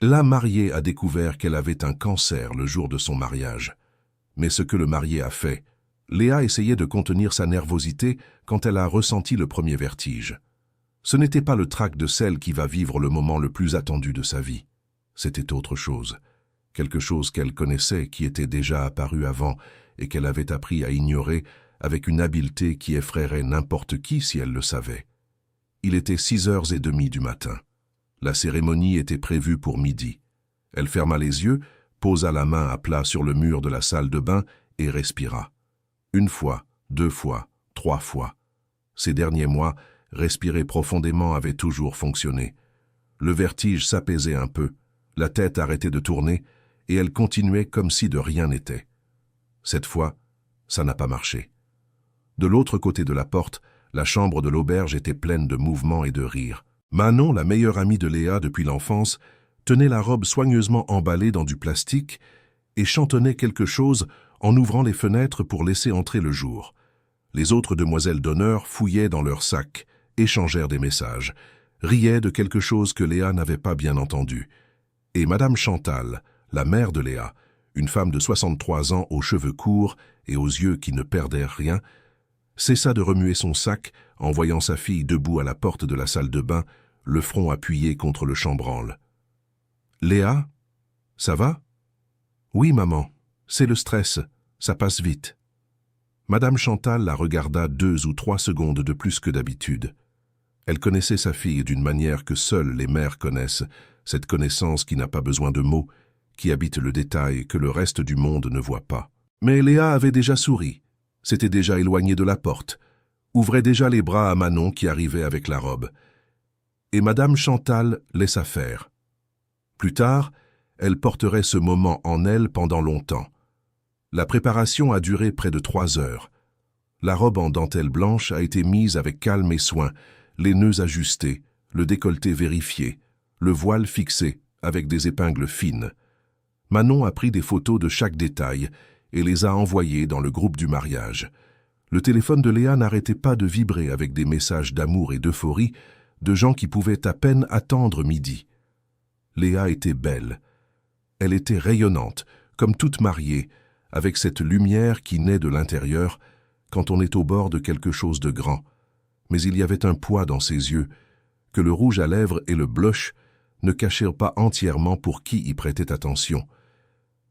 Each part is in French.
La mariée a découvert qu'elle avait un cancer le jour de son mariage. Mais ce que le marié a fait, Léa essayait de contenir sa nervosité quand elle a ressenti le premier vertige. Ce n'était pas le trac de celle qui va vivre le moment le plus attendu de sa vie. C'était autre chose. Quelque chose qu'elle connaissait, qui était déjà apparu avant et qu'elle avait appris à ignorer avec une habileté qui effraierait n'importe qui si elle le savait. Il était 6h30 du matin. La cérémonie était prévue pour midi. Elle ferma les yeux, posa la main à plat sur le mur de la salle de bain et respira. 1 fois, 2 fois, 3 fois. Ces derniers mois, respirer profondément avait toujours fonctionné. Le vertige s'apaisait un peu, la tête arrêtait de tourner et elle continuait comme si de rien n'était. Cette fois, ça n'a pas marché. De l'autre côté de la porte, la chambre de l'auberge était pleine de mouvements et de rires. Manon, la meilleure amie de Léa depuis l'enfance, tenait la robe soigneusement emballée dans du plastique et chantonnait quelque chose en ouvrant les fenêtres pour laisser entrer le jour. Les autres demoiselles d'honneur fouillaient dans leurs sacs, échangèrent des messages, riaient de quelque chose que Léa n'avait pas bien entendu. Et Madame Chantal, la mère de Léa, une femme de 63 ans aux cheveux courts et aux yeux qui ne perdaient rien, cessa de remuer son sac en voyant sa fille debout à la porte de la salle de bain, le front appuyé contre le chambranle. « Léa, ça va ?»« Oui, maman, c'est le stress, ça passe vite. » Madame Chantal la regarda 2 ou 3 secondes de plus que d'habitude. Elle connaissait sa fille d'une manière que seules les mères connaissent, cette connaissance qui n'a pas besoin de mots, qui habite le détail que le reste du monde ne voit pas. Mais Léa avait déjà souri, s'était déjà éloignée de la porte, ouvrait déjà les bras à Manon qui arrivait avec la robe. Et Madame Chantal laissa faire. Plus tard, elle porterait ce moment en elle pendant longtemps. La préparation a duré près de 3 heures. La robe en dentelle blanche a été mise avec calme et soin, les nœuds ajustés, le décolleté vérifié, le voile fixé avec des épingles fines. Manon a pris des photos de chaque détail et les a envoyées dans le groupe du mariage. Le téléphone de Léa n'arrêtait pas de vibrer avec des messages d'amour et d'euphorie de gens qui pouvaient à peine attendre midi. Léa était belle. Elle était rayonnante, comme toute mariée, avec cette lumière qui naît de l'intérieur quand on est au bord de quelque chose de grand. Mais il y avait un poids dans ses yeux, que le rouge à lèvres et le blush ne cachèrent pas entièrement pour qui y prêtait attention.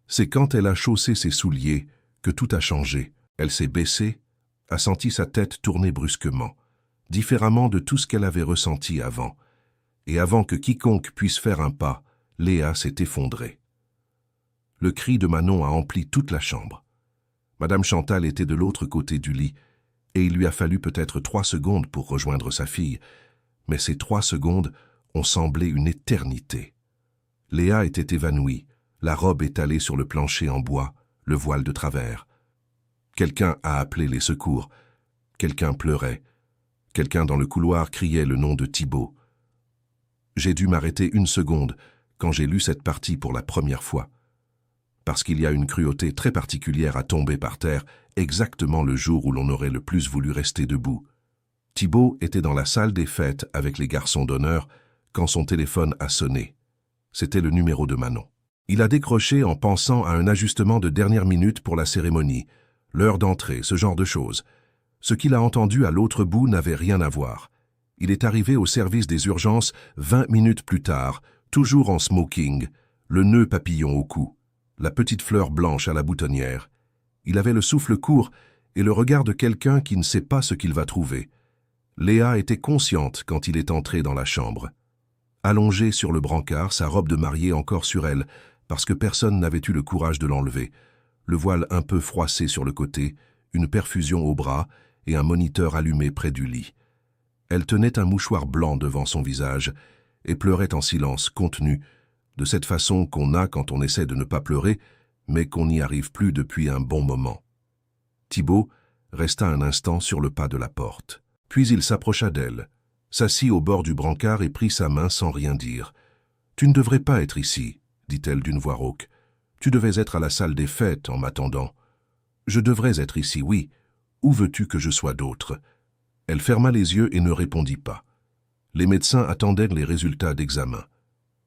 C'est quand elle a chaussé ses souliers que tout a changé. Elle s'est baissée, a senti sa tête tourner brusquement, différemment de tout ce qu'elle avait ressenti avant. Et avant que quiconque puisse faire un pas, Léa s'est effondrée. Le cri de Manon a empli toute la chambre. Madame Chantal était de l'autre côté du lit, et il lui a fallu peut-être 3 secondes pour rejoindre sa fille, mais ces 3 secondes ont semblé une éternité. Léa était évanouie, la robe étalée sur le plancher en bois, le voile de travers. Quelqu'un a appelé les secours, quelqu'un pleurait, quelqu'un dans le couloir criait le nom de Thibault. J'ai dû m'arrêter 1 seconde quand j'ai lu cette partie pour la première fois, parce qu'il y a une cruauté très particulière à tomber par terre exactement le jour où l'on aurait le plus voulu rester debout. Thibault était dans la salle des fêtes avec les garçons d'honneur quand son téléphone a sonné. C'était le numéro de Manon. Il a décroché en pensant à un ajustement de dernière minute pour la cérémonie, l'heure d'entrée, ce genre de choses. Ce qu'il a entendu à l'autre bout n'avait rien à voir. Il est arrivé au service des urgences 20 minutes plus tard, toujours en smoking, le nœud papillon au cou, la petite fleur blanche à la boutonnière. Il avait le souffle court et le regard de quelqu'un qui ne sait pas ce qu'il va trouver. Léa était consciente quand il est entré dans la chambre. Allongée sur le brancard, sa robe de mariée encore sur elle, parce que personne n'avait eu le courage de l'enlever, le voile un peu froissé sur le côté, une perfusion au bras et un moniteur allumé près du lit. Elle tenait un mouchoir blanc devant son visage et pleurait en silence, contenu, de cette façon qu'on a quand on essaie de ne pas pleurer, mais qu'on n'y arrive plus depuis un bon moment. Thibault resta un instant sur le pas de la porte. Puis il s'approcha d'elle, s'assit au bord du brancard et prit sa main sans rien dire. « Tu ne devrais pas être ici, dit-elle d'une voix rauque. Tu devais être à la salle des fêtes en m'attendant. Je devrais être ici, oui. Où veux-tu que je sois d'autre ?» Elle ferma les yeux et ne répondit pas. Les médecins attendaient les résultats d'examen.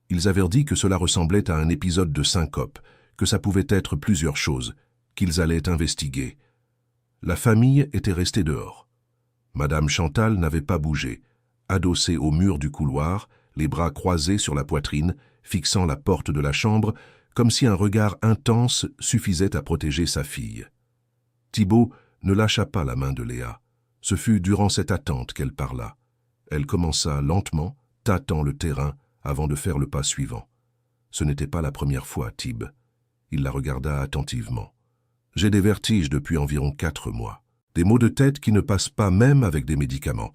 Ils avaient dit que cela ressemblait à un épisode de syncope, que ça pouvait être plusieurs choses, qu'ils allaient investiguer. La famille était restée dehors. Madame Chantal n'avait pas bougé, adossée au mur du couloir, les bras croisés sur la poitrine, fixant la porte de la chambre, comme si un regard intense suffisait à protéger sa fille. Thibault ne lâcha pas la main de Léa. Ce fut durant cette attente qu'elle parla. Elle commença lentement, tâtant le terrain, avant de faire le pas suivant. Ce n'était pas la première fois, Thib. Il la regarda attentivement. « J'ai des vertiges depuis environ 4 mois. Des maux de tête qui ne passent pas même avec des médicaments.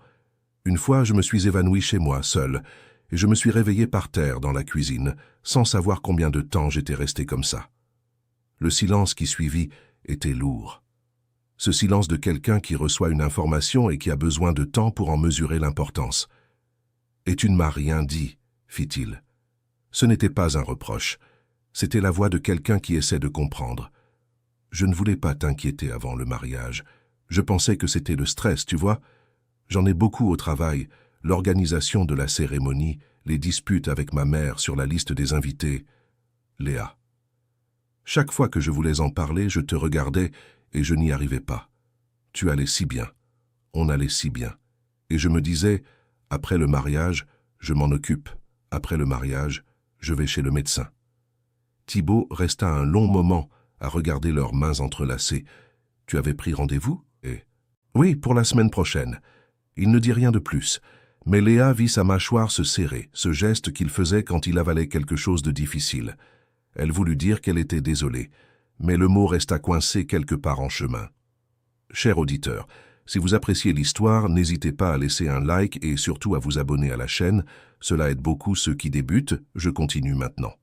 Une fois, je me suis évanoui chez moi, seul, et je me suis réveillé par terre dans la cuisine, sans savoir combien de temps j'étais resté comme ça. Le silence qui suivit était lourd. Ce silence de quelqu'un qui reçoit une information et qui a besoin de temps pour en mesurer l'importance. « Et tu ne m'as rien dit », fit-il. Ce n'était pas un reproche. C'était la voix de quelqu'un qui essaie de comprendre. « Je ne voulais pas t'inquiéter avant le mariage. Je pensais que c'était le stress, tu vois. J'en ai beaucoup au travail, l'organisation de la cérémonie, les disputes avec ma mère sur la liste des invités. » Léa. Chaque fois que je voulais en parler, je te regardais et je n'y arrivais pas. Tu allais si bien. On allait si bien. Et je me disais, après le mariage, je m'en occupe. Après le mariage, je vais chez le médecin. Thibault resta un long moment à regarder leurs mains entrelacées. Tu avais pris rendez-vous ? Oui, pour la semaine prochaine. Il ne dit rien de plus, mais Léa vit sa mâchoire se serrer, ce geste qu'il faisait quand il avalait quelque chose de difficile. Elle voulut dire qu'elle était désolée, mais le mot resta coincé quelque part en chemin. Cher auditeur, si vous appréciez l'histoire, n'hésitez pas à laisser un like et surtout à vous abonner à la chaîne. Cela aide beaucoup ceux qui débutent. Je continue maintenant.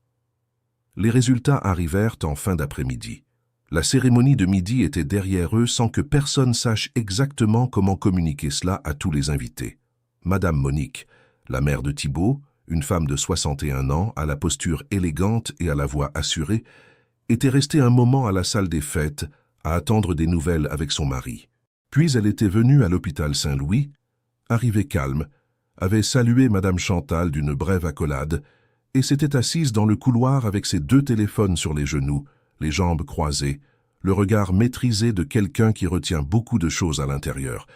Les résultats arrivèrent en fin d'après-midi. La cérémonie de midi était derrière eux sans que personne sache exactement comment communiquer cela à tous les invités. Madame Monique, la mère de Thibault, une femme de 61 ans, à la posture élégante et à la voix assurée, était restée un moment à la salle des fêtes à attendre des nouvelles avec son mari. Puis elle était venue à l'hôpital Saint-Louis, arrivée calme, avait salué Madame Chantal d'une brève accolade et s'était assise dans le couloir avec ses 2 téléphones sur les genoux, les jambes croisées, le regard maîtrisé de quelqu'un qui retient beaucoup de choses à l'intérieur.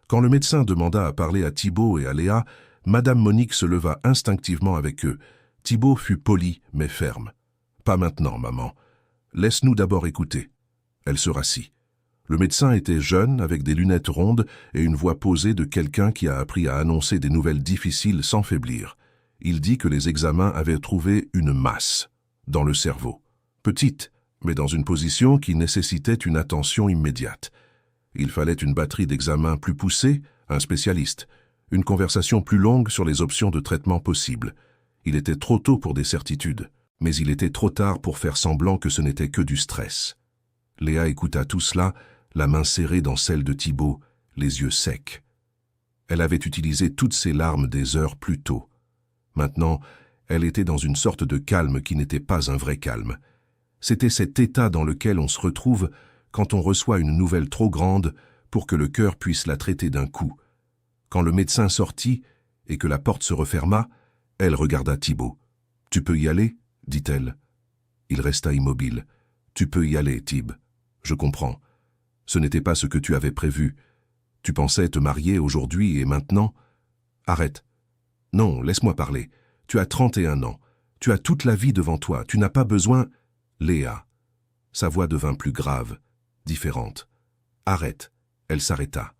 Quand le médecin demanda à parler à Thibault et à Léa, Madame Monique se leva instinctivement avec eux. Thibault fut poli mais ferme. « Pas maintenant, maman. Laisse-nous d'abord écouter. » Elle se rassit. Le médecin était jeune, avec des lunettes rondes et une voix posée de quelqu'un qui a appris à annoncer des nouvelles difficiles sans faiblir. Il dit que les examens avaient trouvé une masse dans le cerveau. Petite, mais dans une position qui nécessitait une attention immédiate. Il fallait une batterie d'examens plus poussée, un spécialiste, une conversation plus longue sur les options de traitement possibles. Il était trop tôt pour des certitudes, mais il était trop tard pour faire semblant que ce n'était que du stress. Léa écouta tout cela, la main serrée dans celle de Thibault, les yeux secs. Elle avait utilisé toutes ses larmes des heures plus tôt. Maintenant, elle était dans une sorte de calme qui n'était pas un vrai calme. C'était cet état dans lequel on se retrouve quand on reçoit une nouvelle trop grande pour que le cœur puisse la traiter d'un coup. Quand le médecin sortit et que la porte se referma, elle regarda Thibault. « Tu peux y aller ?» dit-elle. Il resta immobile. « Tu peux y aller, Thib. Je comprends. Ce n'était pas ce que tu avais prévu. Tu pensais te marier aujourd'hui et maintenant ? Arrête. Non, laisse-moi parler. Tu as 31 ans. Tu as toute la vie devant toi. Tu n'as pas besoin... » Léa. Sa voix devint plus grave, différente. « Arrête. » Elle s'arrêta.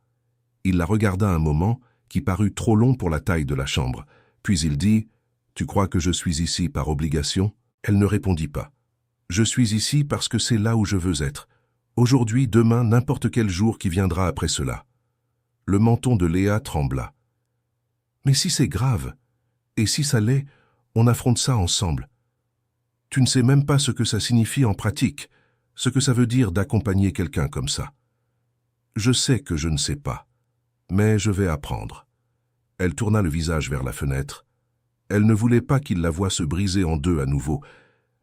Il la regarda un moment, qui parut trop long pour la taille de la chambre. Puis il dit « Tu crois que je suis ici par obligation ?» Elle ne répondit pas. « Je suis ici parce que c'est là où je veux être. Aujourd'hui, demain, n'importe quel jour qui viendra après cela. » Le menton de Léa trembla. « Mais si c'est grave, et si ça l'est, on affronte ça ensemble. Tu ne sais même pas ce que ça signifie en pratique, ce que ça veut dire d'accompagner quelqu'un comme ça. Je sais que je ne sais pas, mais je vais apprendre. » Elle tourna le visage vers la fenêtre. Elle ne voulait pas qu'il la voie se briser en deux à nouveau,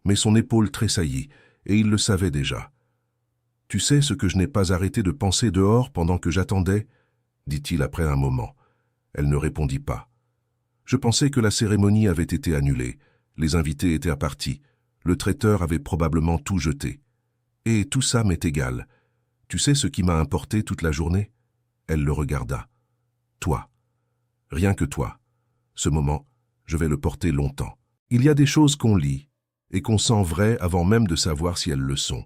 mais son épaule tressaillit, et il le savait déjà. « Tu sais ce que je n'ai pas arrêté de penser dehors pendant que j'attendais ?» dit-il après un moment. Elle ne répondit pas. « Je pensais que la cérémonie avait été annulée. Les invités étaient partis. Le traiteur avait probablement tout jeté. Et tout ça m'est égal. Tu sais ce qui m'a importé toute la journée? Elle le regarda. Toi. Rien que toi. Ce moment, je vais le porter longtemps. Il y a des choses qu'on lit et qu'on sent vraies avant même de savoir si elles le sont.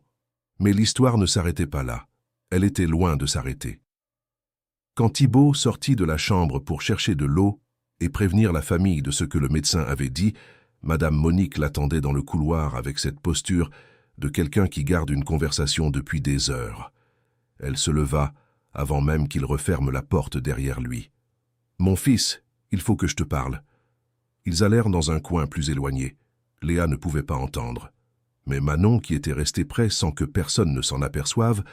Mais l'histoire ne s'arrêtait pas là. Elle était loin de s'arrêter. Quand Thibault sortit de la chambre pour chercher de l'eau et prévenir la famille de ce que le médecin avait dit, Madame Monique l'attendait dans le couloir avec cette posture de quelqu'un qui garde une conversation depuis des heures. Elle se leva avant même qu'il referme la porte derrière lui. « Mon fils, il faut que je te parle. » Ils allèrent dans un coin plus éloigné. Léa ne pouvait pas entendre. Mais Manon, qui était restée près sans que personne ne s'en aperçoive,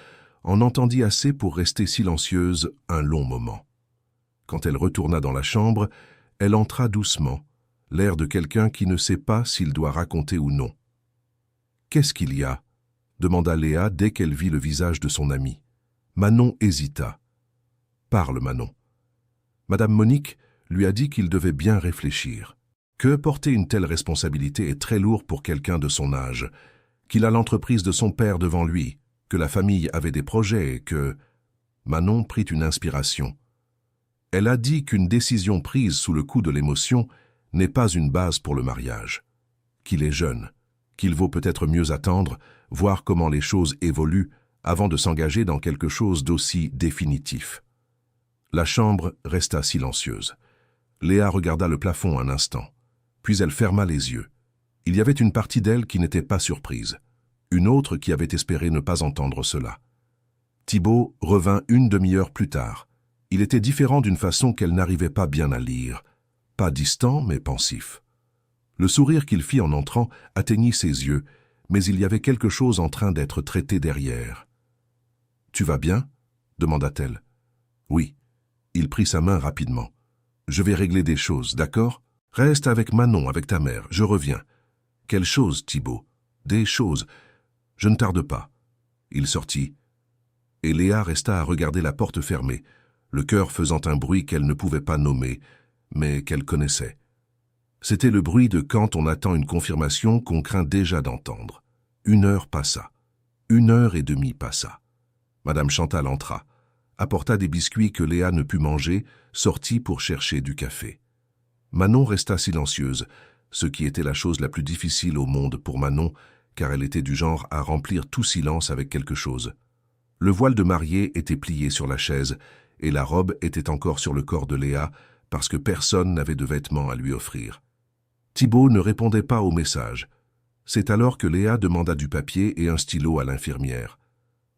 en entendit assez pour rester silencieuse un long moment. Quand elle retourna dans la chambre, elle entra doucement, l'air de quelqu'un qui ne sait pas s'il doit raconter ou non. « Qu'est-ce qu'il y a ?» demanda Léa dès qu'elle vit le visage de son amie. Manon hésita. « Parle, Manon. » Madame Monique lui a dit qu'il devait bien réfléchir, que porter une telle responsabilité est très lourd pour quelqu'un de son âge, qu'il a l'entreprise de son père devant lui, que la famille avait des projets et que... Manon prit une inspiration. Elle a dit qu'une décision prise sous le coup de l'émotion n'est pas une base pour le mariage, qu'il est jeune, qu'il vaut peut-être mieux attendre, voir comment les choses évoluent avant de s'engager dans quelque chose d'aussi définitif. La chambre resta silencieuse. Léa regarda le plafond un instant, puis elle ferma les yeux. Il y avait une partie d'elle qui n'était pas surprise, une autre qui avait espéré ne pas entendre cela. Thibault revint une demi-heure plus tard. Il était différent d'une façon qu'elle n'arrivait pas bien à lire, pas distant mais pensif. Le sourire qu'il fit en entrant atteignit ses yeux, mais il y avait quelque chose en train d'être traité derrière. « Tu vas bien ?» demanda-t-elle. « Oui. » Il prit sa main rapidement. « Je vais régler des choses, d'accord? Reste avec Manon, avec ta mère, je reviens. »« Quelles choses, Thibault? »« Des choses. Je ne tarde pas. » Il sortit, et Léa resta à regarder la porte fermée, le cœur faisant un bruit qu'elle ne pouvait pas nommer, mais qu'elle connaissait. C'était le bruit de quand on attend une confirmation qu'on craint déjà d'entendre. 1 heure passa. 1h30 passa. Madame Chantal entra, apporta des biscuits que Léa ne put manger, sortit pour chercher du café. Manon resta silencieuse, ce qui était la chose la plus difficile au monde pour Manon, car elle était du genre à remplir tout silence avec quelque chose. Le voile de mariée était plié sur la chaise, et la robe était encore sur le corps de Léa, parce que personne n'avait de vêtements à lui offrir. Thibault ne répondait pas au message. C'est alors que Léa demanda du papier et un stylo à l'infirmière.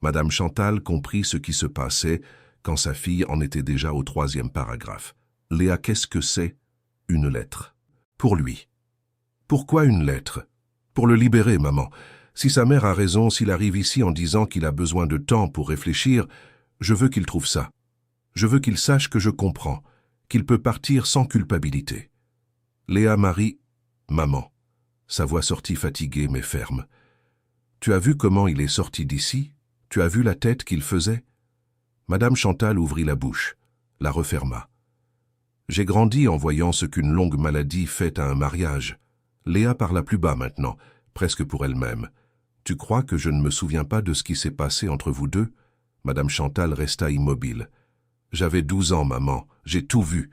Madame Chantal comprit ce qui se passait quand sa fille en était déjà au 3e paragraphe. « Léa, qu'est-ce que c'est ?»« Une lettre. »« Pour lui. »« Pourquoi une lettre ?»« Pour le libérer, maman. Si sa mère a raison, s'il arrive ici en disant qu'il a besoin de temps pour réfléchir, je veux qu'il trouve ça. Je veux qu'il sache que je comprends, qu'il peut partir sans culpabilité. » Léa Marie, maman. Sa voix sortit fatiguée mais ferme. « Tu as vu comment il est sorti d'ici? Tu as vu la tête qu'il faisait ?» Madame Chantal ouvrit la bouche, la referma. « J'ai grandi en voyant ce qu'une longue maladie fait à un mariage. » Léa parla plus bas maintenant, presque pour elle-même. « Tu crois que je ne me souviens pas de ce qui s'est passé entre vous deux ?» Madame Chantal resta immobile. « J'avais 12 ans, maman, j'ai tout vu.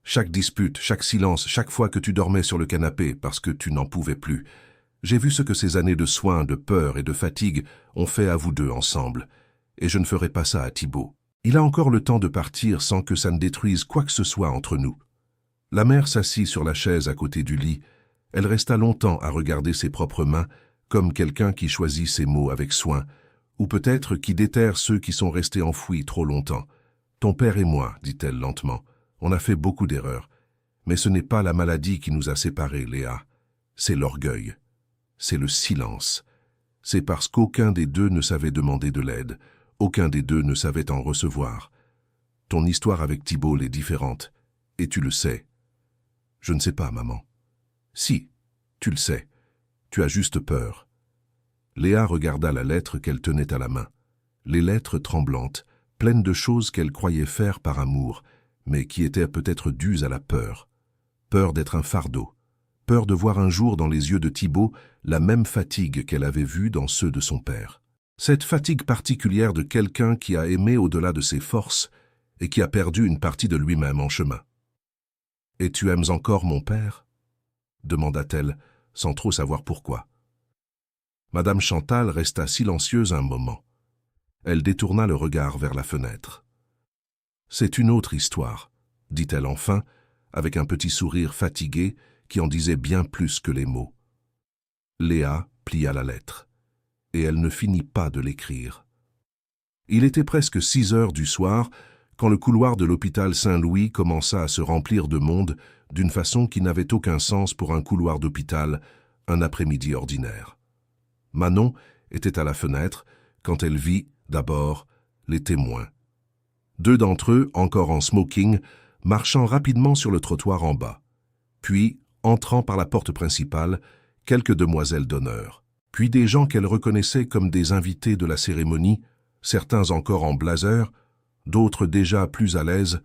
Chaque dispute, chaque silence, chaque fois que tu dormais sur le canapé parce que tu n'en pouvais plus. J'ai vu ce que ces années de soins, de peur et de fatigue ont fait à vous deux ensemble. Et je ne ferai pas ça à Thibault. Il a encore le temps de partir sans que ça ne détruise quoi que ce soit entre nous. » La mère s'assit sur la chaise à côté du lit. Elle resta longtemps à regarder ses propres mains, comme quelqu'un qui choisit ses mots avec soin, ou peut-être qui déterre ceux qui sont restés enfouis trop longtemps. « Ton père et moi, dit-elle lentement, on a fait beaucoup d'erreurs. Mais ce n'est pas la maladie qui nous a séparés, Léa. C'est l'orgueil. C'est le silence. C'est parce qu'aucun des deux ne savait demander de l'aide. Aucun des deux ne savait en recevoir. Ton histoire avec Thibault est différente, et tu le sais. » « Je ne sais pas, maman. »« Si, tu le sais. Tu as juste peur. » Léa regarda la lettre qu'elle tenait à la main. Les lettres tremblantes, pleines de choses qu'elle croyait faire par amour, mais qui étaient peut-être dues à la peur. Peur d'être un fardeau, peur de voir un jour dans les yeux de Thibaut la même fatigue qu'elle avait vue dans ceux de son père. Cette fatigue particulière de quelqu'un qui a aimé au-delà de ses forces et qui a perdu une partie de lui-même en chemin. « Et tu aimes encore mon père » demanda-t-elle, sans trop savoir pourquoi. Madame Chantal resta silencieuse un moment. Elle détourna le regard vers la fenêtre. « C'est une autre histoire », dit-elle enfin, avec un petit sourire fatigué qui en disait bien plus que les mots. Léa plia la lettre, et elle ne finit pas de l'écrire. Il était presque 6 heures du soir quand le couloir de l'hôpital Saint-Louis commença à se remplir de monde d'une façon qui n'avait aucun sens pour un couloir d'hôpital un après-midi ordinaire. Manon était à la fenêtre quand elle vit, d'abord, les témoins. 2 d'entre eux, encore en smoking, marchant rapidement sur le trottoir en bas. Puis, entrant par la porte principale, quelques demoiselles d'honneur. Puis des gens qu'elle reconnaissait comme des invités de la cérémonie, certains encore en blazer, d'autres déjà plus à l'aise,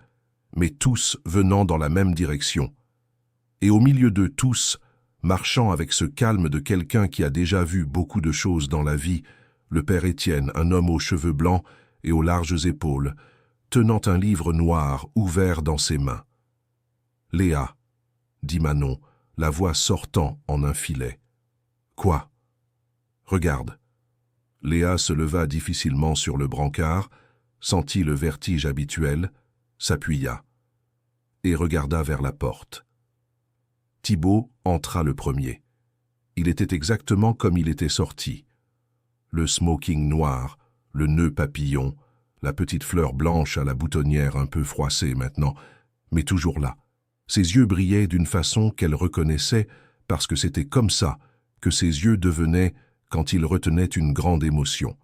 mais tous venant dans la même direction. Et au milieu d'eux tous, marchant avec ce calme de quelqu'un qui a déjà vu beaucoup de choses dans la vie, le père Étienne, un homme aux cheveux blancs et aux larges épaules, tenant un livre noir ouvert dans ses mains. « Léa » dit Manon, la voix sortant en un filet. « Quoi ?»« Regarde. » Léa se leva difficilement sur le brancard, sentit le vertige habituel, s'appuya et regarda vers la porte. Thibaut entra le premier. Il était exactement comme il était sorti. Le smoking noir, le nœud papillon, la petite fleur blanche à la boutonnière un peu froissée maintenant, mais toujours là. Ses yeux brillaient d'une façon qu'elle reconnaissait parce que c'était comme ça que ses yeux devenaient quand il retenait une grande émotion.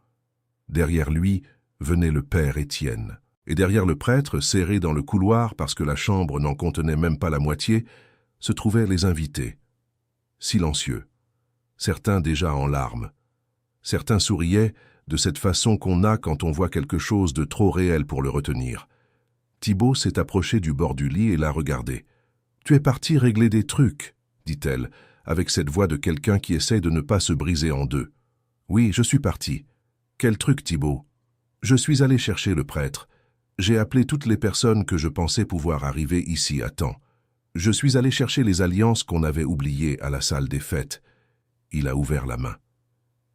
Derrière lui venait le père Étienne. Et derrière le prêtre, serré dans le couloir parce que la chambre n'en contenait même pas la moitié, se trouvaient les invités. Silencieux. Certains déjà en larmes. Certains souriaient de cette façon qu'on a quand on voit quelque chose de trop réel pour le retenir. Thibaut s'est approché du bord du lit et l'a regardé. « Tu es parti régler des trucs, » dit-elle, avec cette voix de quelqu'un qui essaie de ne pas se briser en deux. « Oui, je suis parti. »« Quel truc, Thibaut ?»« Je suis allé chercher le prêtre. J'ai appelé toutes les personnes que je pensais pouvoir arriver ici à temps. Je suis allé chercher les alliances qu'on avait oubliées à la salle des fêtes. » Il a ouvert la main.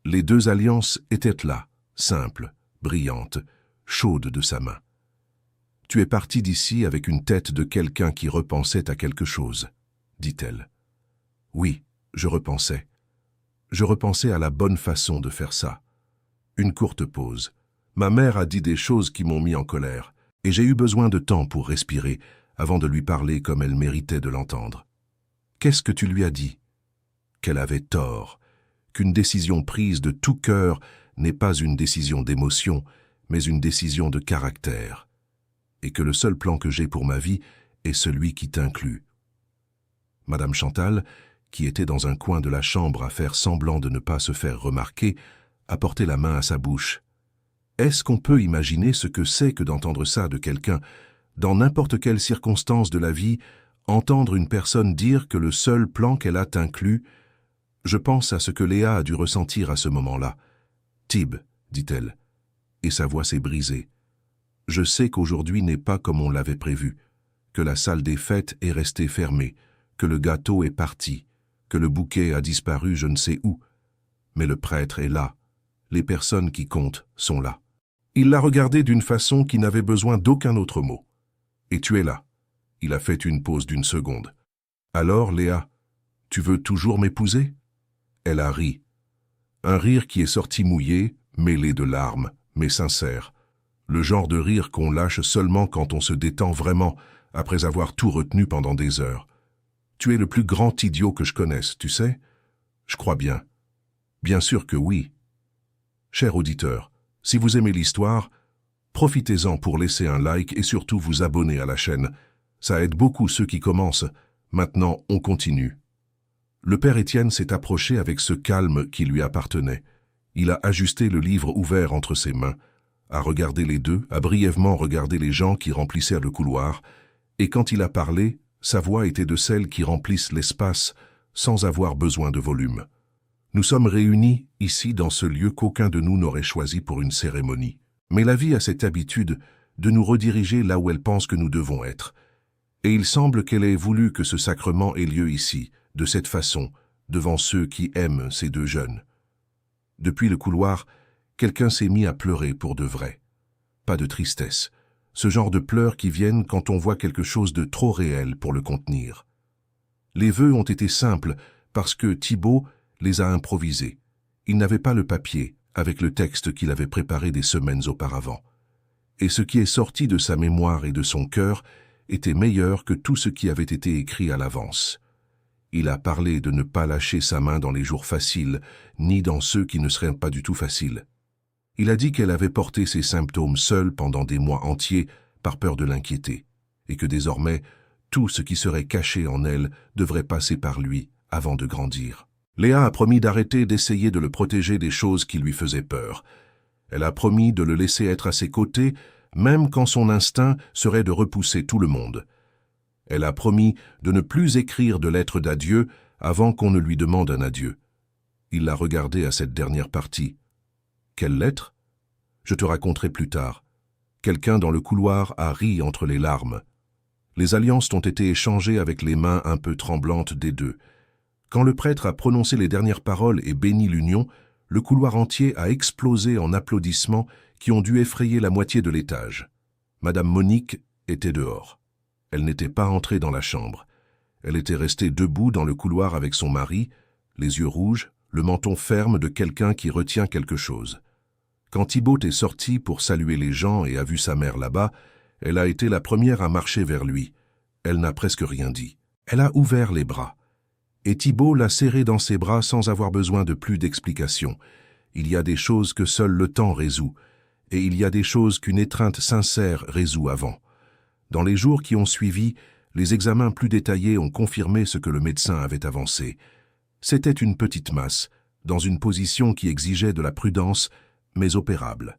Les 2 alliances étaient là, simples, brillantes, chaudes de sa main. « Tu es parti d'ici avec une tête de quelqu'un qui repensait à quelque chose, » dit-elle. « Oui, je repensais. Je repensais à la bonne façon de faire ça. » Une courte pause. Ma mère a dit des choses qui m'ont mis en colère, et j'ai eu besoin de temps pour respirer avant de lui parler comme elle méritait de l'entendre. « Qu'est-ce que tu lui as dit ?»« Qu'elle avait tort, qu'une décision prise de tout cœur n'est pas une décision d'émotion, mais une décision de caractère, et que le seul plan que j'ai pour ma vie est celui qui t'inclut. » Madame Chantal, qui était dans un coin de la chambre à faire semblant de ne pas se faire remarquer, a porté la main à sa bouche. Est-ce qu'on peut imaginer ce que c'est que d'entendre ça de quelqu'un, dans n'importe quelle circonstance de la vie, entendre une personne dire que le seul plan qu'elle a t'inclut? Je pense à ce que Léa a dû ressentir à ce moment-là. « Tib, » dit-elle, et sa voix s'est brisée. « Je sais qu'aujourd'hui n'est pas comme on l'avait prévu, que la salle des fêtes est restée fermée, que le gâteau est parti, que le bouquet a disparu je ne sais où. Mais le prêtre est là, les personnes qui comptent sont là. » Il l'a regardée d'une façon qui n'avait besoin d'aucun autre mot. « Et tu es là. » Il a fait une pause d'1 seconde. « Alors, Léa, tu veux toujours m'épouser ?» Elle a ri. Un rire qui est sorti mouillé, mêlé de larmes, mais sincère. Le genre de rire qu'on lâche seulement quand on se détend vraiment, après avoir tout retenu pendant des heures. « Tu es le plus grand idiot que je connaisse, tu sais ? Je crois bien. Bien sûr que oui. » Cher auditeur, si vous aimez l'histoire, profitez-en pour laisser un like et surtout vous abonner à la chaîne. Ça aide beaucoup ceux qui commencent. Maintenant, on continue. Le père Étienne s'est approché avec ce calme qui lui appartenait. Il a ajusté le livre ouvert entre ses mains, a regardé les 2, a brièvement regardé les gens qui remplissaient le couloir, et quand il a parlé, sa voix était de celles qui remplissent l'espace sans avoir besoin de volume. Nous sommes réunis ici dans ce lieu qu'aucun de nous n'aurait choisi pour une cérémonie. Mais la vie a cette habitude de nous rediriger là où elle pense que nous devons être. Et il semble qu'elle ait voulu que ce sacrement ait lieu ici, de cette façon, devant ceux qui aiment ces deux jeunes. Depuis le couloir, quelqu'un s'est mis à pleurer pour de vrai. Pas de tristesse, ce genre de pleurs qui viennent quand on voit quelque chose de trop réel pour le contenir. Les vœux ont été simples parce que Thibaut les a improvisés. Il n'avait pas le papier avec le texte qu'il avait préparé des semaines auparavant. Et ce qui est sorti de sa mémoire et de son cœur était meilleur que tout ce qui avait été écrit à l'avance. Il a parlé de ne pas lâcher sa main dans les jours faciles, ni dans ceux qui ne seraient pas du tout faciles. Il a dit qu'elle avait porté ses symptômes seule pendant des mois entiers par peur de l'inquiéter, et que désormais, tout ce qui serait caché en elle devrait passer par lui avant de grandir. Léa a promis d'arrêter d'essayer de le protéger des choses qui lui faisaient peur. Elle a promis de le laisser être à ses côtés, même quand son instinct serait de repousser tout le monde. Elle a promis de ne plus écrire de lettres d'adieu avant qu'on ne lui demande un adieu. Il l'a regardée à cette dernière partie. Quelle lettre? Je te raconterai plus tard. Quelqu'un dans le couloir a ri entre les larmes. Les alliances ont été échangées avec les mains un peu tremblantes des deux. Quand le prêtre a prononcé les dernières paroles et béni l'union, le couloir entier a explosé en applaudissements qui ont dû effrayer la moitié de l'étage. Madame Monique était dehors. Elle n'était pas entrée dans la chambre. Elle était restée debout dans le couloir avec son mari, les yeux rouges, le menton ferme de quelqu'un qui retient quelque chose. Quand Thibaut est sorti pour saluer les gens et a vu sa mère là-bas, elle a été la première à marcher vers lui. Elle n'a presque rien dit. Elle a ouvert les bras. Et Thibaut l'a serrée dans ses bras sans avoir besoin de plus d'explications. Il y a des choses que seul le temps résout, et il y a des choses qu'une étreinte sincère résout avant. Dans les jours qui ont suivi, les examens plus détaillés ont confirmé ce que le médecin avait avancé. C'était une petite masse, dans une position qui exigeait de la prudence, mais opérable.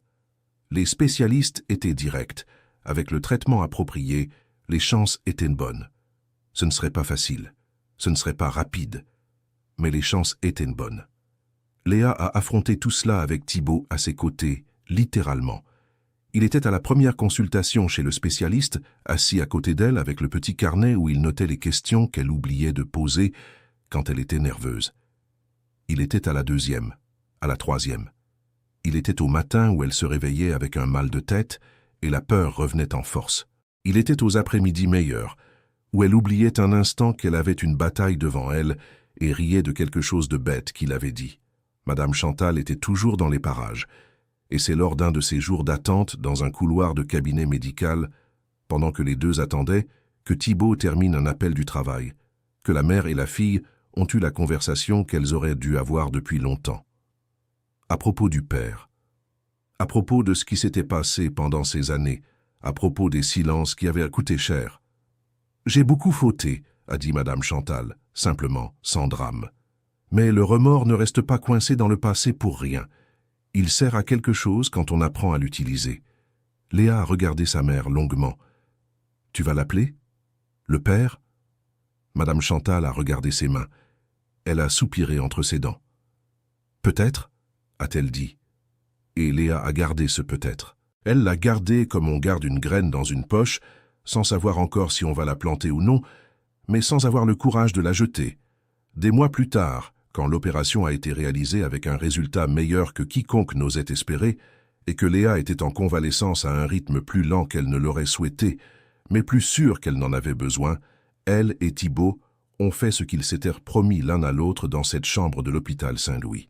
Les spécialistes étaient directs. Avec le traitement approprié, les chances étaient bonnes. Ce ne serait pas facile. Ce ne serait pas rapide, mais les chances étaient bonnes. Léa a affronté tout cela avec Thibaut à ses côtés, littéralement. Il était à la première consultation chez le spécialiste, assis à côté d'elle avec le petit carnet où il notait les questions qu'elle oubliait de poser quand elle était nerveuse. Il était à la deuxième, à la troisième. Il était au matin où elle se réveillait avec un mal de tête et la peur revenait en force. Il était aux après-midi meilleurs, où elle oubliait un instant qu'elle avait une bataille devant elle et riait de quelque chose de bête qu'il avait dit. Madame Chantal était toujours dans les parages, et c'est lors d'un de ces jours d'attente dans un couloir de cabinet médical, pendant que les deux attendaient, que Thibaut termine un appel du travail, que la mère et la fille ont eu la conversation qu'elles auraient dû avoir depuis longtemps. À propos du père, à propos de ce qui s'était passé pendant ces années, à propos des silences qui avaient coûté cher. « J'ai beaucoup fauté », a dit Madame Chantal, simplement, sans drame. Mais le remords ne reste pas coincé dans le passé pour rien. Il sert à quelque chose quand on apprend à l'utiliser. Léa a regardé sa mère longuement. « Tu vas l'appeler? Le père ?» Madame Chantal a regardé ses mains. Elle a soupiré entre ses dents. « Peut-être » a-t-elle dit. Et Léa a gardé ce peut-être. Elle l'a gardé comme on garde une graine dans une poche, sans savoir encore si on va la planter ou non, mais sans avoir le courage de la jeter. Des mois plus tard, quand l'opération a été réalisée avec un résultat meilleur que quiconque n'osait espérer, et que Léa était en convalescence à un rythme plus lent qu'elle ne l'aurait souhaité, mais plus sûre qu'elle n'en avait besoin, elle et Thibaut ont fait ce qu'ils s'étaient promis l'un à l'autre dans cette chambre de l'hôpital Saint-Louis.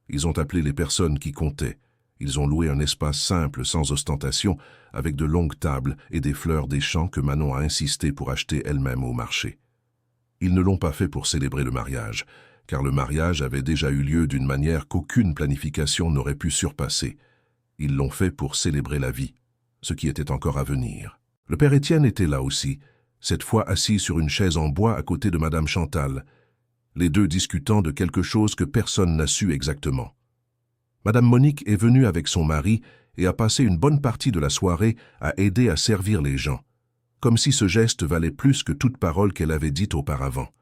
Ils ont appelé les personnes qui comptaient. Ils ont loué un espace simple, sans ostentation, avec de longues tables et des fleurs des champs que Manon a insisté pour acheter elle-même au marché. Ils ne l'ont pas fait pour célébrer le mariage, car le mariage avait déjà eu lieu d'une manière qu'aucune planification n'aurait pu surpasser. Ils l'ont fait pour célébrer la vie, ce qui était encore à venir. Le père Étienne était là aussi, cette fois assis sur une chaise en bois à côté de Madame Chantal, les deux discutant de quelque chose que personne n'a su exactement. Madame Monique est venue avec son mari et a passé une bonne partie de la soirée à aider à servir les gens, comme si ce geste valait plus que toute parole qu'elle avait dite auparavant.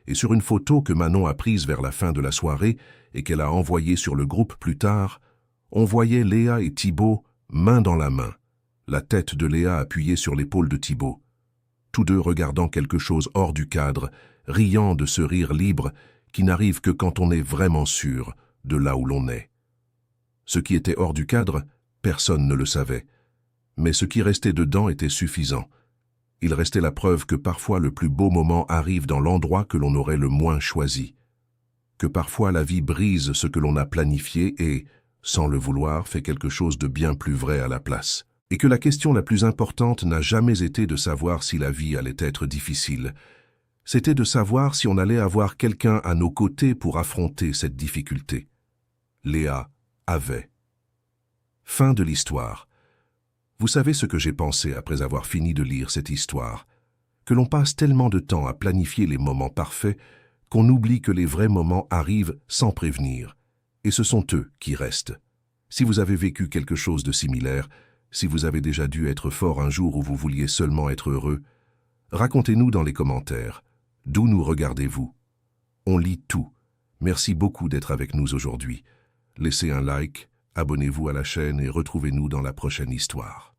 et sur une photo que Manon a prise vers la fin de la soirée et qu'elle a envoyée sur le groupe plus tard, on voyait Léa et Thibaut main dans la main, la tête de Léa appuyée sur l'épaule de Thibaut, tous deux regardant quelque chose hors du cadre, riant de ce rire libre qui n'arrive que quand on est vraiment sûr de là où l'on est. Ce qui était hors du cadre, personne ne le savait, mais ce qui restait dedans était suffisant. Il restait la preuve que parfois le plus beau moment arrive dans l'endroit que l'on aurait le moins choisi, que parfois la vie brise ce que l'on a planifié et, sans le vouloir, fait quelque chose de bien plus vrai à la place. Et que la question la plus importante n'a jamais été de savoir si la vie allait être difficile. C'était de savoir si on allait avoir quelqu'un à nos côtés pour affronter cette difficulté. Léa avait. Fin de l'histoire. Vous savez ce que j'ai pensé après avoir fini de lire cette histoire, que l'on passe tellement de temps à planifier les moments parfaits qu'on oublie que les vrais moments arrivent sans prévenir, et ce sont eux qui restent. Si vous avez vécu quelque chose de similaire, si vous avez déjà dû être fort un jour où vous vouliez seulement être heureux, racontez-nous dans les commentaires. D'où nous regardez-vous? On lit tout. Merci beaucoup d'être avec nous aujourd'hui. Laissez un like, abonnez-vous à la chaîne et retrouvez-nous dans la prochaine histoire.